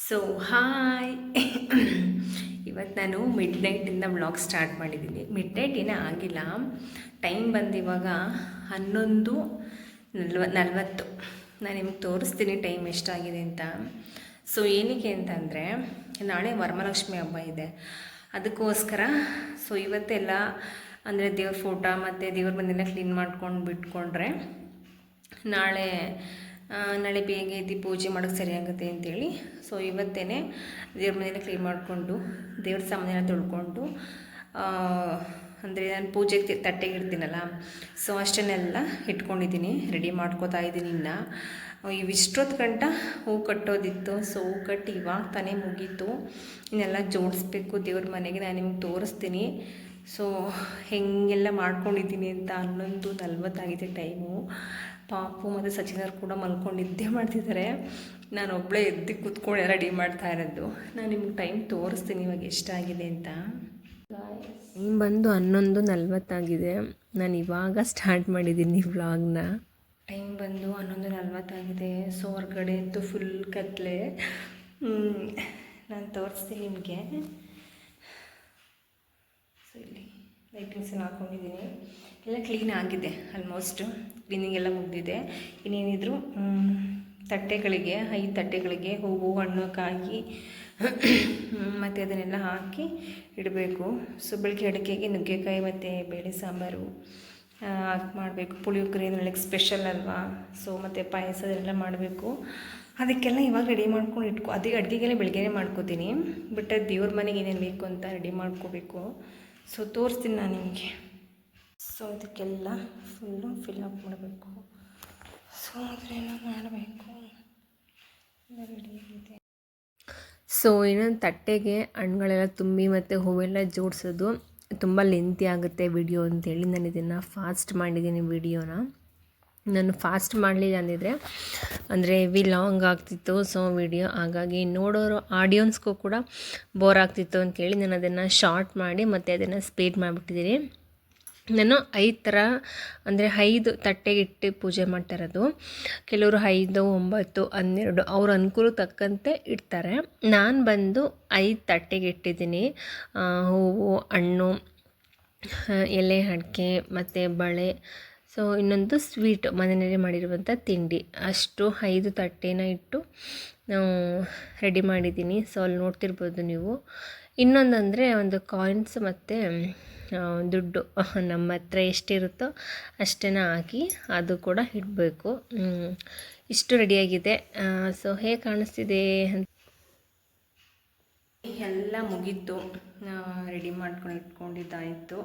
So hi ಇವತ್ತು ನಾನು mid ನೈಟಿಂದ vlog start ಮಾಡಿದ್ದೀನಿ. ಮಿಡ್ ನೈಟ್ ಏನೂ ಆಗಿಲ್ಲ, ಟೈಮ್ ಬಂದು ಇವಾಗ 11:40. ನಾನು ನಿಮಗೆ ತೋರಿಸ್ತೀನಿ ಟೈಮ್ ಎಷ್ಟಾಗಿದೆ ಅಂತ. ಸೊ ಏನಕ್ಕೆ ಅಂತಂದರೆ ನಾಳೆ ವರಮಹಾಲಕ್ಷ್ಮಿ ಹಬ್ಬ ಇದೆ, ಅದಕ್ಕೋಸ್ಕರ ಸೊ ಇವತ್ತೆಲ್ಲ ಅಂದರೆ ದೇವ್ರ ಫೋಟೋ ಮತ್ತು ದೇವ್ರ ಮನೆಯೆಲ್ಲ ಕ್ಲೀನ್ ಮಾಡ್ಕೊಂಡು ಬಿಟ್ಕೊಂಡ್ರೆ ನಾಳೆ ಬೇಗ ಎದ್ದು ಪೂಜೆ ಮಾಡೋಕ್ಕೆ ಸರಿಯಾಗುತ್ತೆ ಅಂತೇಳಿ ಸೊ ಇವತ್ತೇ ದೇವ್ರ ಮನೆಯೆಲ್ಲ ಕ್ಲೀನ್ ಮಾಡಿಕೊಂಡು ದೇವ್ರ ಸಾಮಾನೆಲ್ಲ ತೊಳ್ಕೊಂಡು ಅಂದರೆ ನಾನು ಪೂಜೆಗೆ ತಟ್ಟೆಗೆ ಇಡ್ತೀನಲ್ಲ ಸೊ ಅಷ್ಟನ್ನೆಲ್ಲ ಇಟ್ಕೊಂಡಿದ್ದೀನಿ, ರೆಡಿ ಮಾಡ್ಕೋತಾ ಇದ್ದೀನಿ. ಇನ್ನು ಇವಿಷ್ಟೊತ್ತು ಗಂಟ ಹೂ ಕಟ್ಟೋದಿತ್ತು, ಸೊ ಹೂ ಕಟ್ಟಿ ಇವಾಗ ತಾನೇ ಮುಗೀತು. ಇನ್ನೆಲ್ಲ ಜೋಡಿಸ್ಬೇಕು ದೇವ್ರ ಮನೆಗೆ, ನಾನು ನಿಮ್ಗೆ ತೋರಿಸ್ತೀನಿ. ಸೊ ಹೆಂಗೆಲ್ಲ ಮಾಡ್ಕೊಂಡಿದ್ದೀನಿ ಅಂತ. 11:40 ಟೈಮು. ಪಾಪು ಮತ್ತು ಸಚಿನವ್ರು ಕೂಡ ಮಲ್ಕೊಂಡಿದ್ದೇ ಮಾಡ್ತಿದ್ದಾರೆ, ನಾನು ಒಬ್ಬಳೇ ಎದ್ದು ಕೂತ್ಕೊಂಡು ರೆಡಿ ಮಾಡ್ತಾ ಇರೋದು. ನಾನು ನಿಮ್ಗೆ ಟೈಮ್ ತೋರಿಸ್ತೀನಿ ಇವಾಗ ಎಷ್ಟಾಗಿದೆ ಅಂತ. ಟೈಮ್ ಬಂದು 11:40 ನಾನು ಇವಾಗ ಸ್ಟಾರ್ಟ್ ಮಾಡಿದ್ದೀನಿ ವ್ಲಾಗ್ನ. ಟೈಮ್ ಬಂದು 11:40. ಸೊ ಹೊರಗಡೆ ಅಂತೂ ಫುಲ್ ಕತ್ಲೆ. ನಾನು ತೋರಿಸ್ತೀನಿ ನಿಮಗೆ. ಸೊ ಇಲ್ಲಿ ಲೈಟಿಂಗ್ಸನ್ನು ಹಾಕ್ಕೊಂಡಿದ್ದೀನಿ, ಎಲ್ಲ ಕ್ಲೀನ್ ಆಗಿದೆ, ಆಲ್ಮೋಸ್ಟ್ ಕ್ಲೀನಿಂಗ್ ಎಲ್ಲ ಮುಗಿದಿದೆ. ಇನ್ನೇನಿದ್ರು ತಟ್ಟೆಗಳಿಗೆ 5 ತಟ್ಟೆಗಳಿಗೆ ಹೂವು ಹಣ್ಣು ಕಾಯಿ ಮತ್ತು ಅದನ್ನೆಲ್ಲ ಹಾಕಿ ಇಡಬೇಕು. ಸೊ ಬೆಳಗ್ಗೆ ಅಡುಗೆಗೆ ನುಗ್ಗೆಕಾಯಿ ಮತ್ತು ಬೇಳೆ ಸಾಂಬಾರು ಮಾಡಬೇಕು. ಪುಳಿಯೋಗರೆ ನಾಳೆಗೆ ಸ್ಪೆಷಲ್ ಅಲ್ವಾ, ಸೊ ಮತ್ತು ಪಾಯಸ ಅದೆಲ್ಲ ಮಾಡಬೇಕು. ಅದಕ್ಕೆಲ್ಲ ಇವಾಗ ರೆಡಿ ಮಾಡ್ಕೊಂಡು ಅದೇ ಅಡುಗೆಗೆಲ್ಲ ಬೆಳಗ್ಗೆನೇ ಮಾಡ್ಕೋತೀನಿ, ಬಟ್ ದೇವ್ರ ಮನೆಗೆ ಏನೇನು ಬೇಕು ಅಂತ ರೆಡಿ ಮಾಡ್ಕೋಬೇಕು. ಸೊ ತೋರಿಸ್ತೀನಿ ನಾನು ನಿಮಗೆ. ಸೊ ಇದಕ್ಕೆಲ್ಲ ಫುಲ್ಲು ಫಿಲ್ಅಪ್ ಮಾಡಬೇಕು. ಸೊ ಅದನ್ನೆಲ್ಲ ಮಾಡಬೇಕು, ರೆಡಿಯಾಗಿದೆ. ಸೊ ಇನ್ನೊಂದು ತಟ್ಟೆಗೆ ಹಣ್ಣುಗಳೆಲ್ಲ ತುಂಬಿ ಮತ್ತು ಹೂವೆಲ್ಲ ಜೋಡಿಸೋದು ತುಂಬ ಲೆಂತಿ ಆಗುತ್ತೆ ವಿಡಿಯೋ ಅಂತೇಳಿ ನಾನು ಇದನ್ನು ಫಾಸ್ಟ್ ಮಾಡಿದ್ದೀನಿ ವಿಡಿಯೋನ. ನಾನು ಫಾಸ್ಟ್ ಮಾಡಲಿಲ್ಲ ಅಂದಿದ್ರೆ ಅಂದರೆ ಹೆವಿ ಲಾಂಗ್ ಆಗ್ತಿತ್ತು ಸೊ ವಿಡಿಯೋ, ಹಾಗಾಗಿ ನೋಡೋರು ಆಡಿಯನ್ಸ್ಗೂ ಕೂಡ ಬೋರ್ ಆಗ್ತಿತ್ತು ಅಂತೇಳಿ ನಾನು ಅದನ್ನು ಶಾರ್ಟ್ ಮಾಡಿ ಮತ್ತು ಅದನ್ನು ಸ್ಪೀಡ್ ಮಾಡಿಬಿಟ್ಟಿದ್ದೀನಿ. ನಾನು 5 ಥರ ಅಂದರೆ 5 ತಟ್ಟೆಗೆ ಇಟ್ಟು ಪೂಜೆ ಮಾಡ್ತಾ ಇರೋದು. ಕೆಲವರು 5, 9, 12 ಅವ್ರ ಅನುಕೂಲ ತಕ್ಕಂತೆ ಇಡ್ತಾರೆ. ನಾನು ಬಂದು 5 ತಟ್ಟೆಗೆ ಇಟ್ಟಿದ್ದೀನಿ. ಹೂವು ಹಣ್ಣು ಎಲೆ ಅಡಿಕೆ ಮತ್ತು ಬಳೆ, ಸೊ ಇನ್ನೊಂದು ಸ್ವೀಟ್ ಮನೆಯಲ್ಲೇ ಮಾಡಿರುವಂಥ ತಿಂಡಿ, ಅಷ್ಟು 5 ತಟ್ಟೆನ ಇಟ್ಟು ರೆಡಿ ಮಾಡಿದ್ದೀನಿ. ಸೊ ಅಲ್ಲಿ ನೋಡ್ತಿರ್ಬೋದು ನೀವು. ಇನ್ನೊಂದಂದರೆ ಒಂದು ಕಾಯಿನ್ಸ್ ಮತ್ತು ದುಡ್ಡು ನಮ್ಮ ಹತ್ರ ಎಷ್ಟಿರುತ್ತೋ ಅಷ್ಟನ್ನು ಹಾಕಿ ಅದು ಕೂಡ ಇಡಬೇಕು. ಇಷ್ಟು ರೆಡಿಯಾಗಿದೆ. ಸೊ ಹೇಗೆ ಕಾಣಿಸ್ತಿದೆ ಅಂತ ಎಲ್ಲ ಮುಗೀತು, ರೆಡಿ ಮಾಡ್ಕೊಂಡು ಇಟ್ಕೊಂಡಿದ್ದಾಯಿತು.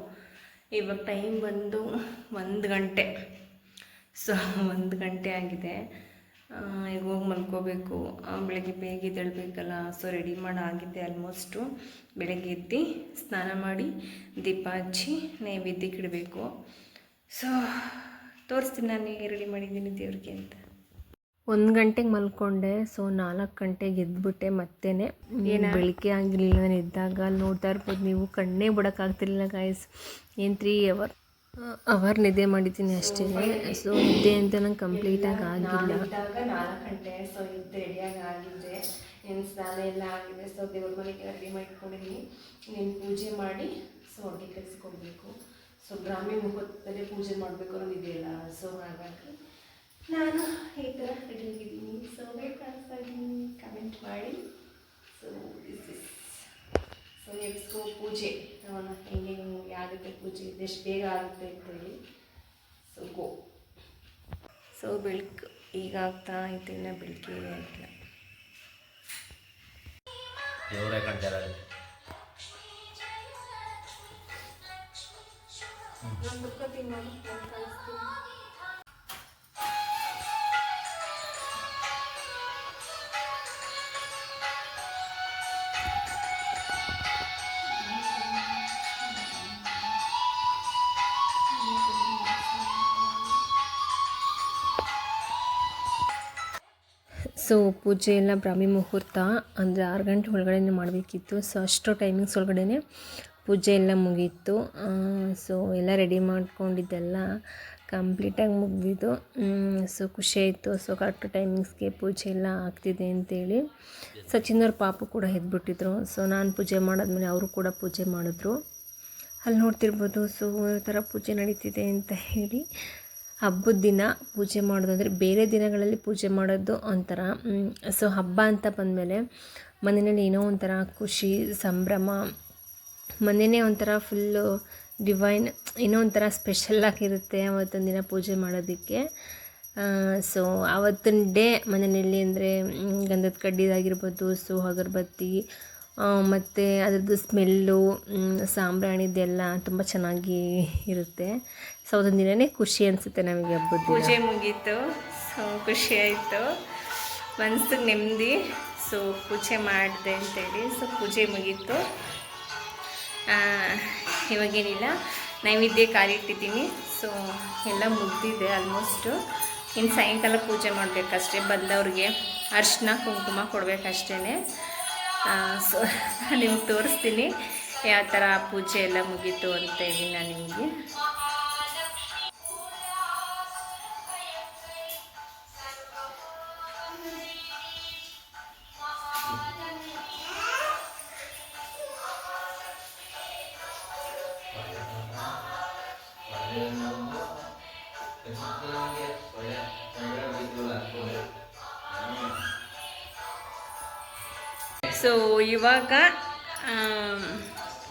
ಇವಾಗ ಟೈಮ್ ಬಂದು 1 ಗಂಟೆ. ಸೊ 1 ಗಂಟೆ ಆಗಿದೆ. ಈಗ ಹೋಗಿ ಮಲ್ಕೋಬೇಕು, ಬೆಳಗ್ಗೆ ಬೇಗ ಎದ್ದೇಳಬೇಕಲ್ಲ. ಸೊ ರೆಡಿ ಆಗಿದೆ ಆಲ್ಮೋಸ್ಟು. ಬೆಳಗ್ಗೆ ಎದ್ದು ಸ್ನಾನ ಮಾಡಿ ದೀಪ ಹಚ್ಚಿ ನೈವೇದ್ಯಕ್ಕೆ ಇಡಬೇಕು. ಸೊ ತೋರಿಸ್ತೀನಿ ನಾನು ಹೇಗೆ ರೆಡಿ ಮಾಡಿದ್ದೀನಿ ದೇವ್ರಿಗೆ ಅಂತ. 1 ಗಂಟೆಗೆ ಮಲ್ಕೊಂಡೆ, ಸೊ 4 ಗಂಟೆಗೆ ಎದ್ಬಿಟ್ಟೆ. ಮತ್ತೆ ಬೆಳಗ್ಗೆ ಆಗಿರಲಿಲ್ಲ. ನಾನು ಎದ್ದಾಗ ನೋಡ್ತಾ ಇರ್ಬೋದು ನೀವು, ಕಣ್ಣೇ ಬಿಡೋಕ್ಕಾಗ್ತಿರ್ಲಿಲ್ಲ ಗಾಯ್ಸ್. ಏನು 3 ಅವರ್ ನಿದ್ದೆ ಮಾಡಿದ್ದೀನಿ ಅಷ್ಟೇ. ಸೊ ನಿದ್ದೆ ಅಂತ ನಂಗೆ ಕಂಪ್ಲೀಟಾಗಿ ಆಗಿಲ್ಲ. 4 ಗಂಟೆ. ಸೊ ಇದ್ದು ರೆಡಿಯಾಗಿ ಆಗಿದ್ದೆ, ಏನು ಸ್ನಾನ ಎಲ್ಲ ಆಗಿದೆ. ಸೊ ದೇವ್ರ ಮನೆಗೆ ರೆಡಿ ಮಾಡಿಟ್ಕೊಂಡಿದ್ದೀನಿ. ನೀನು ಪೂಜೆ ಮಾಡಿ ಸೊ ಅಡುಗೆ ಕಲಿಸ್ಕೊಡ್ಬೇಕು. ಸೊ ಬ್ರಾಹ್ಮಿ ಮುಹೂರ್ತದಲ್ಲಿ ಪೂಜೆ ಮಾಡಬೇಕು ಅನ್ನೋದಿದೆಯಲ್ಲ, ಸೊ ಹಾಗಾಗಿ ನಾನು ಈ ಥರ ರೆಡಿ ಆಗಿದ್ದೀನಿ. ಸೊ ಹೇಗೆ ಕಾಣಿಸ್ತಾ ಇದ್ದೀನಿ ಕಮೆಂಟ್ ಮಾಡಿ. ಸೊ ಸೊ ನೆಕ್ಸ್ಟು ಪೂಜೆ ಹೆಂಗೆ ಆಗುತ್ತೆ ಪೂಜೆ, ಎಷ್ಟು ಬೇಗ ಆಗುತ್ತೆ ಅಂತೇಳಿ. So go. ಸೊ ಬೆಳಕು ಈಗ ಆಗ್ತಾ ಐತೆ, ಇನ್ನು ಬೆಳಗ್ಗೆ ಆಗಿಲ್ಲ. ಸೊ ಪೂಜೆ ಎಲ್ಲ ಬ್ರಾಹ್ಮಿ ಮುಹೂರ್ತ ಅಂದರೆ 6 ಗಂಟೆ ಒಳಗಡೆ ಮಾಡಬೇಕಿತ್ತು. ಸೊ ಅಷ್ಟು ಟೈಮಿಂಗ್ಸ್ ಒಳಗಡೆ ಪೂಜೆ ಎಲ್ಲ ಮುಗೀತು. ಸೊ ಎಲ್ಲ ರೆಡಿ ಮಾಡ್ಕೊಂಡಿದ್ದೆಲ್ಲ ಕಂಪ್ಲೀಟಾಗಿ ಮುಗಿದಿದ್ದು. ಸೊ ಖುಷಿಯಾಯಿತು. ಸೊ ಕರೆಕ್ಟ್ ಟೈಮಿಂಗ್ಸ್ಗೆ ಪೂಜೆ ಎಲ್ಲ ಆಗ್ತಿದೆ ಅಂತೇಳಿ. ಸಚಿನ್ ಅವ್ರ ಪಾಪು ಕೂಡ ಎದ್ಬಿಟ್ಟಿದ್ರು. ಸೊ ನಾನು ಪೂಜೆ ಮಾಡಾದ್ಮೇಲೆ ಅವರು ಕೂಡ ಪೂಜೆ ಮಾಡಿದ್ರು. ಅಲ್ಲಿ ನೋಡ್ತಿರ್ಬೋದು. ಸೊ ಈ ಥರ ಪೂಜೆ ನಡೀತಿದೆ ಅಂತ ಹೇಳಿ. ಹಬ್ಬದ ದಿನ ಪೂಜೆ ಮಾಡೋದು ಅಂದರೆ ಬೇರೆ ದಿನಗಳಲ್ಲಿ ಪೂಜೆ ಮಾಡೋದು ಒಂಥರ. ಸೊ ಹಬ್ಬ ಅಂತ ಬಂದಮೇಲೆ ಮನೆಯಲ್ಲಿ ಏನೋ ಒಂಥರ ಖುಷಿ, ಸಂಭ್ರಮ, ಮನೆಯೇ ಒಂಥರ ಫುಲ್ಲು ಡಿವೈನ್, ಏನೋ ಒಂಥರ ಸ್ಪೆಷಲ್ಲಾಗಿರುತ್ತೆ ಆವತ್ತೊಂದು ದಿನ ಪೂಜೆ ಮಾಡೋದಕ್ಕೆ. ಸೊ ಆವತ್ತಿನ ಡೇ ಮನೆಯಲ್ಲಿ ಅಂದರೆ ಗಂಧದ ಕಡ್ಡಿದಾಗಿರ್ಬೋದು, ಸೊ ಅಗರಬತ್ತಿ ಮತ್ತು ಅದರದ್ದು ಸ್ಮೆಲ್ಲು, ಸಾಂಬ್ರಾಣಿದೆಲ್ಲ ತುಂಬ ಚೆನ್ನಾಗಿ ಇರುತ್ತೆ. ಸೊ ಅದೊಂದು ದಿನವೇ ಖುಷಿ ಅನಿಸುತ್ತೆ ನಮಗೆ ಹಬ್ಬದ ಪೂಜೆ ಮುಗೀತು. ಸೊ ಖುಷಿ ಆಯಿತು, ಮನಸ್ಸಿಗೆ ನೆಮ್ಮದಿ. ಸೊ ಪೂಜೆ ಮಾಡಿದೆ ಅಂತೇಳಿ. ಸೊ ಪೂಜೆ ಮುಗೀತು. ಇವಾಗೇನಿಲ್ಲ, ನೈವೇದ್ಯ ಕಾಲಿಟ್ಟಿದ್ದೀನಿ. ಸೊ ಎಲ್ಲ ಮುಗ್ದಿದೆ ಆಲ್ಮೋಸ್ಟು. ಇನ್ನು ಸಾಯಂಕಾಲ ಪೂಜೆ ಮಾಡಬೇಕಷ್ಟೇ. ಬಂದವ್ರಿಗೆ ಅರಿಶಿನ ಕುಂಕುಮ ಕೊಡಬೇಕಷ್ಟೇ. ಸೊ ನಿಮ್ಗೆ ತೋರಿಸ್ತೀನಿ ಯಾವ ಥರ ಪೂಜೆ ಎಲ್ಲ ಮುಗೀತು ಅಂತೇಳಿ ನಾನು ನಿಮಗೆ. ಸೊ ಇವಾಗ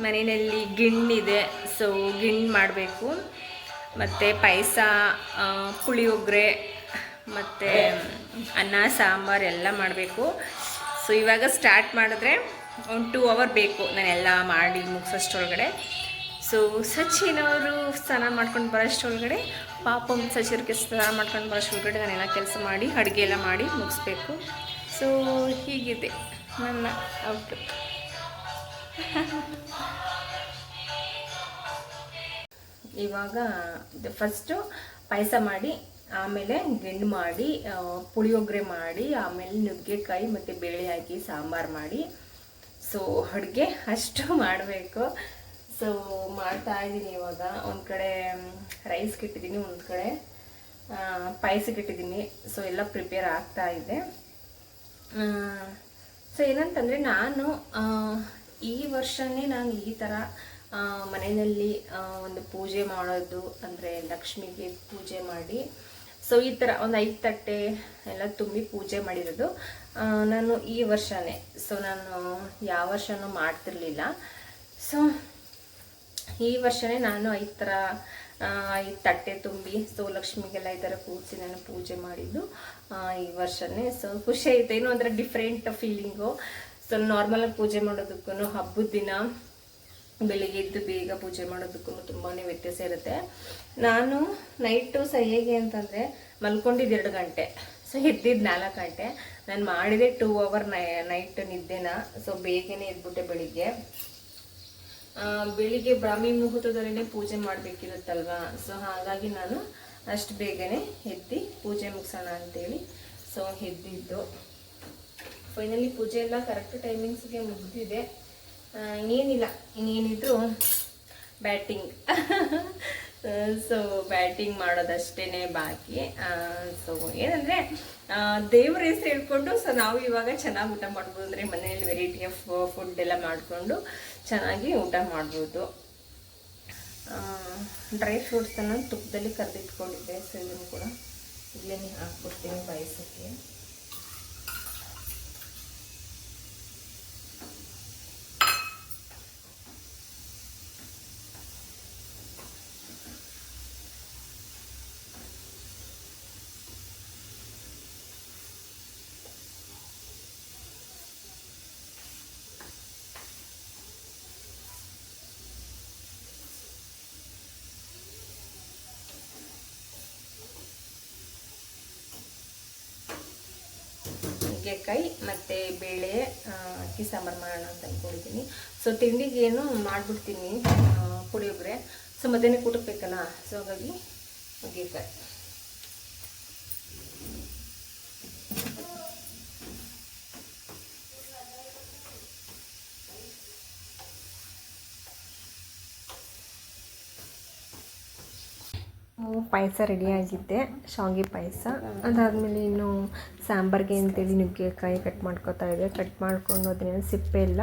ಮನೆಯಲ್ಲಿ ಗಿಣ್ಣಿದೆ. ಸೊ ಗಿಣ್ಣು ಮಾಡಬೇಕು, ಮತ್ತು ಪಾಯಸ, ಪುಳಿಯೋಗರೆ, ಮತ್ತು ಅನ್ನ ಸಾಂಬಾರು ಎಲ್ಲ ಮಾಡಬೇಕು. ಸೊ ಇವಾಗ ಸ್ಟಾರ್ಟ್ ಮಾಡಿದ್ರೆ ಒಂದು 2 hour ಬೇಕು ನಾನೆಲ್ಲ ಮಾಡಿ ಮುಗಿಸೋಷ್ಟರೊಳಗಡೆ. ಸೊ ಸಚಿನ್ ಅವರು ಸ್ನಾನ ಮಾಡ್ಕೊಂಡು ಬರೋಷ್ಟರೊಳಗಡೆ, ಪಾಪ ಸಚಿವ್ರಿಗೆ ಸ್ನಾನ ಮಾಡ್ಕೊಂಡು ಬರೋಷ್ಟರೊಳಗಡೆ ನಾನೆಲ್ಲ ಕೆಲಸ ಮಾಡಿ ಅಡುಗೆ ಎಲ್ಲ ಮಾಡಿ ಮುಗಿಸ್ಬೇಕು. ಸೊ ಹೀಗಿದೆ ನನ್ನ ಔಟ್ಲುಕ್. ಇವಾಗ ಫಸ್ಟು ಪಾಯಸ ಮಾಡಿ, ಆಮೇಲೆ ಗಿಣ್ಣು ಮಾಡಿ, ಪುಳಿಯೋಗರೆ ಮಾಡಿ, ಆಮೇಲೆ ನುಗ್ಗೆಕಾಯಿ ಮತ್ತು ಬೇಳೆ ಹಾಕಿ ಸಾಂಬಾರು ಮಾಡಿ, ಸೊ ಅಡುಗೆ ಅಷ್ಟು ಮಾಡಬೇಕು. ಸೊ ಮಾಡ್ತಾಯಿದ್ದೀನಿ ಇವಾಗ. ಒಂದು ಕಡೆ ರೈಸ್ಗೆ ಇಟ್ಟಿದ್ದೀನಿ, ಒಂದು ಕಡೆ ಪಾಯಸಕ್ಕೆ ಇಟ್ಟಿದ್ದೀನಿ. ಸೊ ಎಲ್ಲ ಪ್ರಿಪೇರ್ ಆಗ್ತಾ ಇದೆ. ಸೊ ಏನಂತಂದರೆ ನಾನು ಈ ವರ್ಷವೇ ನಾನು ಈ ಥರ ಮನೆಯಲ್ಲಿ ಒಂದು ಪೂಜೆ ಮಾಡೋದು ಅಂದರೆ ಲಕ್ಷ್ಮಿಗೆ ಪೂಜೆ ಮಾಡಿ, ಸೊ ಈ ಥರ ಒಂದು 5 ತಟ್ಟೆ ಎಲ್ಲ ತುಂಬಿ ಪೂಜೆ ಮಾಡಿರೋದು ನಾನು ಈ ವರ್ಷವೇ. ಸೊ ನಾನು ಯಾವ ವರ್ಷವೂ ಮಾಡ್ತಿರ್ಲಿಲ್ಲ. ಸೊ ಈ ವರ್ಷವೇ ನಾನು 5 ತಟ್ಟೆ ತುಂಬಿ, ಸೊ ಲಕ್ಷ್ಮಿಗೆಲ್ಲ ಈ ಥರ ಕೂರಿಸಿ ನಾನು ಪೂಜೆ ಮಾಡಿದ್ದು ಈ ವರ್ಷವೇ. ಸೊ ಖುಷಿ ಆಯಿತು, ಏನೋ ಒಂಥರ ಡಿಫ್ರೆಂಟ್ ಫೀಲಿಂಗು. ಸೊ ನಾರ್ಮಲಾಗಿ ಪೂಜೆ ಮಾಡೋದಕ್ಕೂ ಹಬ್ಬದ ದಿನ ಬೆಳಿಗ್ಗೆ ಎದ್ದು ಬೇಗ ಪೂಜೆ ಮಾಡೋದಕ್ಕೂ ತುಂಬಾ ವ್ಯತ್ಯಾಸ ಇರುತ್ತೆ. ನಾನು ನೈಟು ಹೇಗೆ ಅಂತಂದರೆ ಮಲ್ಕೊಂಡಿದ್ದು 2 ಗಂಟೆ, ಸೊ ಎದ್ದಿದ್ದು 4 ಗಂಟೆ. ನಾನು ಮಾಡಿದೆ 2 hour ನೈಟ್ ನಿದ್ದೆನ. ಸೊ ಬೇಗನೆ ಎದ್ಬಿಟ್ಟೆ ಬೆಳಿಗ್ಗೆ ಬ್ರಾಹ್ಮಿ ಮುಹೂರ್ತದಲ್ಲೇ ಪೂಜೆ ಮಾಡಬೇಕಿರುತ್ತಲ್ವ. ಸೊ ಹಾಗಾಗಿ ನಾನು ಅಷ್ಟು ಬೇಗನೆ ಎದ್ದು ಪೂಜೆ ಮುಗಿಸೋಣ ಅಂತೇಳಿ ಸೊ ಎದ್ದಿದ್ದು. ಫೈನಲಿ ಪೂಜೆ ಎಲ್ಲ ಕರೆಕ್ಟ್ ಟೈಮಿಂಗ್ಸ್ಗೆ ಮುಗಿದಿದೆ. ಇನ್ನೇನಿಲ್ಲ, ಇನ್ನೇನಿದ್ರು ಬ್ಯಾಟಿಂಗ್. ಸೊ ಬ್ಯಾಟಿಂಗ್ ಮಾಡೋದಷ್ಟೇ ಬಾಕಿ. ಸೊ ಏನಂದರೆ ದೇವ್ರ ಹೆಸರು ಹೇಳ್ಕೊಂಡು ಸೊ ನಾವು ಇವಾಗ ಚೆನ್ನಾಗಿ ಊಟ ಮಾಡ್ಬೋದು. ಅಂದರೆ ಮನೆಯಲ್ಲಿ ವೆರೈಟಿ ಆಫ್ ಫುಡ್ ಎಲ್ಲ ಮಾಡಿಕೊಂಡು ಚೆನ್ನಾಗಿ ಊಟ ಮಾಡ್ಬೋದು. ಡ್ರೈ ಫ್ರೂಟ್ಸನ್ನು ತುಪ್ಪದಲ್ಲಿ ಕರೆದಿಟ್ಕೊಂಡಿದ್ದೆ. ಸೊ ಇದನ್ನು ಕೂಡ ಇಲ್ಲೇ ಹಾಕ್ಬಿಡ್ತೀನಿ ಪಾಯಸಕ್ಕೆ. ನುಗ್ಗೆಕಾಯಿ ಮತ್ತು ಬೇಳೆ ಅಕ್ಕಿ ಸಾಂಬಾರು ಮಾಡೋಣ ಅಂತ ಅಂದ್ಕೊಂಡಿದ್ದೀನಿ. ಸೊ ತಿಂಡಿಗೆ ಏನು ಮಾಡಿಬಿಡ್ತೀನಿ ಪುಳಿಯೋಗರೆ. ಸೊ ಮಧ್ಯಾಹ್ನ ಊಟಕ್ಕೆ ಬೇಕಲ್ಲ, ಸೊ ಹಾಗಾಗಿ ನುಗ್ಗೆಕಾಯಿ. ಪಾಯಸ ರೆಡಿಯಾಗಿದ್ದೆ, ಶಾವಿಗೆ ಪಾಯಸ. ಅದಾದಮೇಲೆ ಇನ್ನು ಸಾಂಬಾರಿಗೆ ಅಂತೇಳಿ ನುಗ್ಗೆಕಾಯಿ ಕಟ್ ಮಾಡ್ಕೊತಾ ಇದ್ದೆ. ಕಟ್ ಮಾಡ್ಕೊಂಡು ಅದನ್ನೆಲ್ಲ ಸಿಪ್ಪೆ ಎಲ್ಲ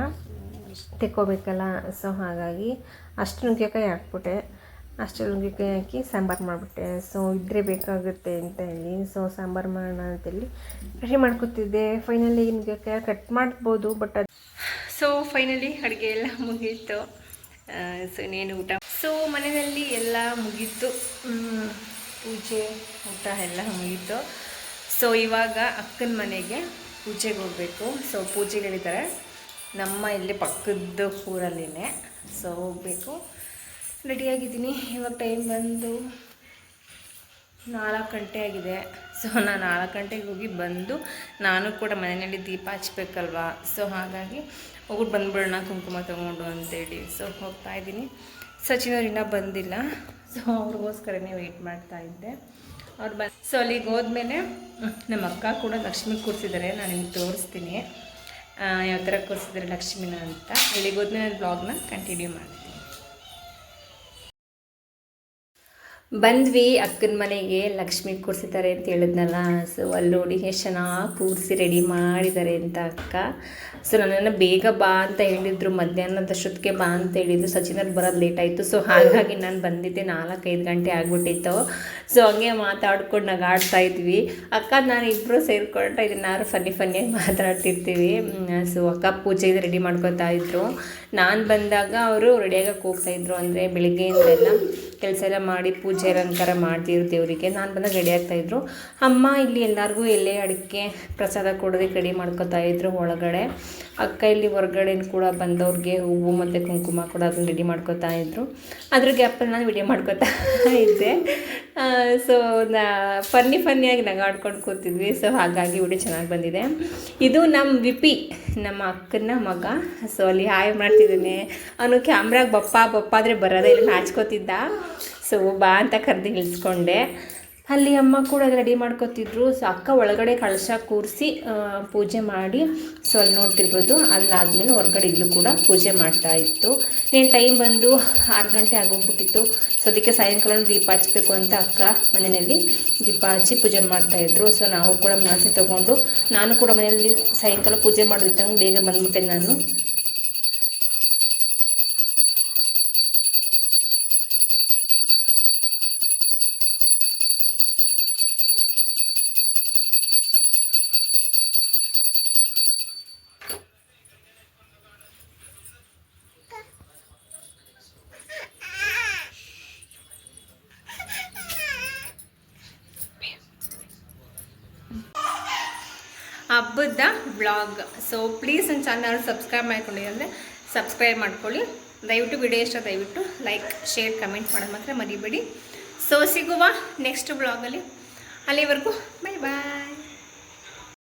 ತೆಕ್ಕೋಬೇಕಲ್ಲ, ಸೊ ಹಾಗಾಗಿ ಅಷ್ಟು ನುಗ್ಗೆಕಾಯಿ ಹಾಕ್ಬಿಟ್ಟೆ. ಅಷ್ಟು ನುಗ್ಗೆಕಾಯಿ ಹಾಕಿ ಸಾಂಬಾರು ಮಾಡಿಬಿಟ್ಟೆ. ಸೊ ಇದ್ರೆ ಬೇಕಾಗುತ್ತೆ ಅಂತ ಹೇಳಿ ಸೊ ಸಾಂಬಾರು ಮಾಡೋಣ ಅಂತೇಳಿ ರೆಡಿ ಮಾಡ್ಕೊತಿದ್ದೆ. ಫೈನಲಿ ನುಗ್ಗೆಕಾಯಿ ಕಟ್ ಮಾಡ್ಬೋದು, ಬಟ್ ಸೊ ಫೈನಲಿ ಅಡುಗೆ ಎಲ್ಲ ಮುಗೀತು. ಸೊ ಇನ್ನೇನು ಊಟ. ಸೊ ಮನೆಯಲ್ಲಿ ಎಲ್ಲ ಮುಗೀತು, ಪೂಜೆ ಊಟ ಎಲ್ಲ ಮುಗೀತು. ಸೊ ಇವಾಗ ಅಕ್ಕನ ಮನೆಗೆ ಪೂಜೆಗೆ ಹೋಗಬೇಕು. ಸೊ ಪೂಜೆಗೆ ಹೇಳಿದ್ದಾರೆ ನಮ್ಮ ಇಲ್ಲಿ ಪಕ್ಕದ ಊರಲ್ಲಿನೇ. ಸೊ ಹೋಗಬೇಕು, ರೆಡಿಯಾಗಿದ್ದೀನಿ. ಇವಾಗ ಟೈಮ್ ಬಂದು 4 ಗಂಟೆ ಆಗಿದೆ. ಸೊ ನಾನು 4 ಗಂಟೆಗೆ ಹೋಗಿ ಬಂದು ನಾನು ಕೂಡ ಮನೆಯಲ್ಲಿ ದೀಪ ಹಚ್ಬೇಕಲ್ವಾ, ಸೊ ಹಾಗಾಗಿ ಹೋಗ್ಬಿಟ್ಟು ಬಂದುಬಿಡೋಣ ಕುಂಕುಮ ತೊಗೊಂಡು ಅಂತೇಳಿ. ಸೊ ಹೋಗ್ತಾಯಿದ್ದೀನಿ. ಸಚಿನವ್ರು ಇನ್ನೂ ಬಂದಿಲ್ಲ, ಸೊ ಅವ್ರಿಗೋಸ್ಕರನೇ ವೆಯ್ಟ್ ಮಾಡ್ತಾಯಿದ್ದೆ. ಅವ್ರು ಸೊ ಅಲ್ಲಿಗೆ ಹೋದ್ಮೇಲೆ ನಮ್ಮ ಅಕ್ಕ ಕೂಡ ಲಕ್ಷ್ಮಿ ಕೂರಿಸಿದ್ದಾರೆ. ನಾನು ನಿಮ್ಗೆ ತೋರಿಸ್ತೀನಿ ಯಾವ ಥರ ಕೂರಿಸಿದ್ದಾರೆ ಲಕ್ಷ್ಮಿನ ಅಂತ. ಅಲ್ಲಿಗೆ ಹೋದ್ಮೇಲೆ ಬ್ಲಾಗ್ನ ಕಂಟಿನ್ಯೂ ಮಾಡ್ತೀನಿ. ಬಂದ್ವಿ ಅಕ್ಕನ ಮನೆಗೆ, ಲಕ್ಷ್ಮಿ ಕೂರಿಸಿದ್ದಾರೆ ಅಂತ ಹೇಳಿದ್ನಲ್ಲ. ಸೊ ಅಲ್ಲಿ ನೋಡಿ ಎಷ್ಟು ಚೆನ್ನಾಗಿ ಕೂರಿಸಿ ರೆಡಿ ಮಾಡಿದ್ದಾರೆ ಅಂತ ಅಕ್ಕ. ಸೊ ನನ್ನನ್ನು ಬೇಗ ಬಾ ಅಂತ ಹೇಳಿದರು, ಮಧ್ಯಾಹ್ನದಷ್ಟೊತ್ತಿಗೆ ಬಾ ಅಂತ ಹೇಳಿದ್ರು. ಸಚಿನಲ್ಲಿ ಬರೋದು ಲೇಟ್ ಆಯಿತು, ಸೊ ಹಾಗಾಗಿ ನಾನು ಬಂದಿದ್ದೆ 4-5 ಗಂಟೆ ಆಗಿಬಿಟ್ಟಿತ್ತು. ಸೊ ಹಂಗೆ ಮಾತಾಡ್ಕೊಂಡು ನಗಾಡ್ತಾ ಇದ್ವಿ ಅಕ್ಕ ನಾನು ಇಬ್ಬರು ಸೇರಿಕೊಂಡು ಇದನ್ನಾರು ಫನ್ನಿಯಾಗಿ ಮಾತಾಡ್ತಿರ್ತೀವಿ. ಸೊ ಅಕ್ಕ ಪೂಜೆಗೆ ರೆಡಿ ಮಾಡ್ಕೊತಾ ಇದ್ರು. ನಾನು ಬಂದಾಗ ಅವರು ರೆಡಿಯಾಗಕ್ಕೆ ಹೋಗ್ತಾಯಿದ್ರು, ಅಂದರೆ ಬೆಳಿಗ್ಗೆಯಿಂದೆಲ್ಲ ಕೆಲಸ ಎಲ್ಲ ಮಾಡಿ ಪೂಜೆ ಅಲಂಕಾರ ಮಾಡ್ತಿದ್ರು ದೇವರಿಗೆ. ನಾನು ಬಂದಾಗ ರೆಡಿ ಆಗ್ತಾಯಿದ್ರು. ಅಮ್ಮ ಇಲ್ಲಿ ಎಲ್ಲರಿಗೂ ಎಲೆ ಅಡಿಕೆ ಪ್ರಸಾದ ಕೊಡೋದಕ್ಕೆ ರೆಡಿ ಮಾಡ್ಕೊತಾ ಇದ್ರು ಒಳಗಡೆ. ಅಕ್ಕ ಇಲ್ಲಿ ಹೊರಗಡೆ ಕೂಡ ಬಂದವ್ರಿಗೆ ಹೂವು ಮತ್ತು ಕುಂಕುಮ ಕೂಡ ಅದನ್ನು ರೆಡಿ ಮಾಡ್ಕೊತಾ ಇದ್ರು. ಅದ್ರ ಗ್ಯಾಪಲ್ಲಿ ನಾನು ವಿಡಿಯೋ ಮಾಡ್ಕೊತಾ ಇದ್ದೆ. ಸೊ ಫನ್ನಿಯಾಗಿ ನಗಾಡ್ಕೊಂಡು ಕೂತಿದ್ವಿ. ಸೊ ಹಾಗಾಗಿ ವಿಡಿಯೋ ಚೆನ್ನಾಗಿ ಬಂದಿದೆ. ಇದು ನಮ್ಮ ವಿಪಿ, ನಮ್ಮ ಅಕ್ಕನ ಮಗ. ಸೊ ಅಲ್ಲಿ ಹಾಯ್ ಮಾಡ್ತಿದ್ದಾನೆ. ಅವನು ಕ್ಯಾಮ್ರಾಗೆ ಬಪ್ಪ ಆದರೆ ಬರೋದೇ ಇಲ್ಲ, ನಾಚ್ಕೋತಿದ್ದ. ಸೊ ಬಾ ಅಂತ ಕರೆದು ಇಳಿಸ್ಕೊಂಡೆ. ಅಲ್ಲಿ ಅಮ್ಮ ಕೂಡ ರೆಡಿ ಮಾಡ್ಕೊತಿದ್ರು. ಸೊ ಅಕ್ಕ ಒಳಗಡೆ ಕಳಶ ಕೂರಿಸಿ ಪೂಜೆ ಮಾಡಿ, ಸೊ ಅಲ್ಲಿ ನೋಡ್ತಿರ್ಬೋದು. ಅಲ್ಲಾದಮೇಲೆ ಹೊರಗಡೆ ಇಲ್ಲೂ ಕೂಡ ಪೂಜೆ ಮಾಡ್ತಾಯಿತ್ತು. నేను ಟೈಮ್ ಬಂದು 6 ಗಂಟೆ ಆಗೋಗ್ಬಿಟ್ಟಿತ್ತು. ಸೊ ಅದಕ್ಕೆ ಸಾಯಂಕಾಲ ದೀಪ ಹಚ್ಚಬೇಕು ಅಂತ ಅಕ್ಕ ಮನೆಯಲ್ಲಿ ದೀಪ ಹಚ್ಚಿ ಪೂಜೆ ಮಾಡ್ತಾಯಿದ್ರು. ಸೊ ನಾವು ಕೂಡ ಮಾಸಿ ತೊಗೊಂಡು ನಾನು ಕೂಡ ಮನೆಯಲ್ಲಿ ಸಾಯಂಕಾಲ ಪೂಜೆ ಮಾಡೋದಿತ್ತಂಗೆ ಬೇಗ ಬಂದುಬಿಟ್ಟೆ ನಾನು. ಹಬ್ಬದ ಬ್ಲಾಗ್. ಸೊ ಪ್ಲೀಸ್ ನನ್ನ ಚಾನಲ್ ಸಬ್ಸ್ಕ್ರೈಬ್ ಮಾಡ್ಕೊಳ್ಳಿ, ಅಂದರೆ ಸಬ್ಸ್ಕ್ರೈಬ್ ಮಾಡ್ಕೊಳ್ಳಿ. ದಯವಿಟ್ಟು ವಿಡಿಯೋ ಇಷ್ಟ ದಯವಿಟ್ಟು ಲೈಕ್ ಶೇರ್ ಕಮೆಂಟ್ ಮಾಡೋದು ಮಾತ್ರ ಮರಿಬೇಡಿ. ಸೊ ಸಿಗುವ ನೆಕ್ಸ್ಟ್ ಬ್ಲಾಗಲ್ಲಿ. ಅಲ್ಲಿವರೆಗೂ ಬಾಯ್ ಬಾಯ್.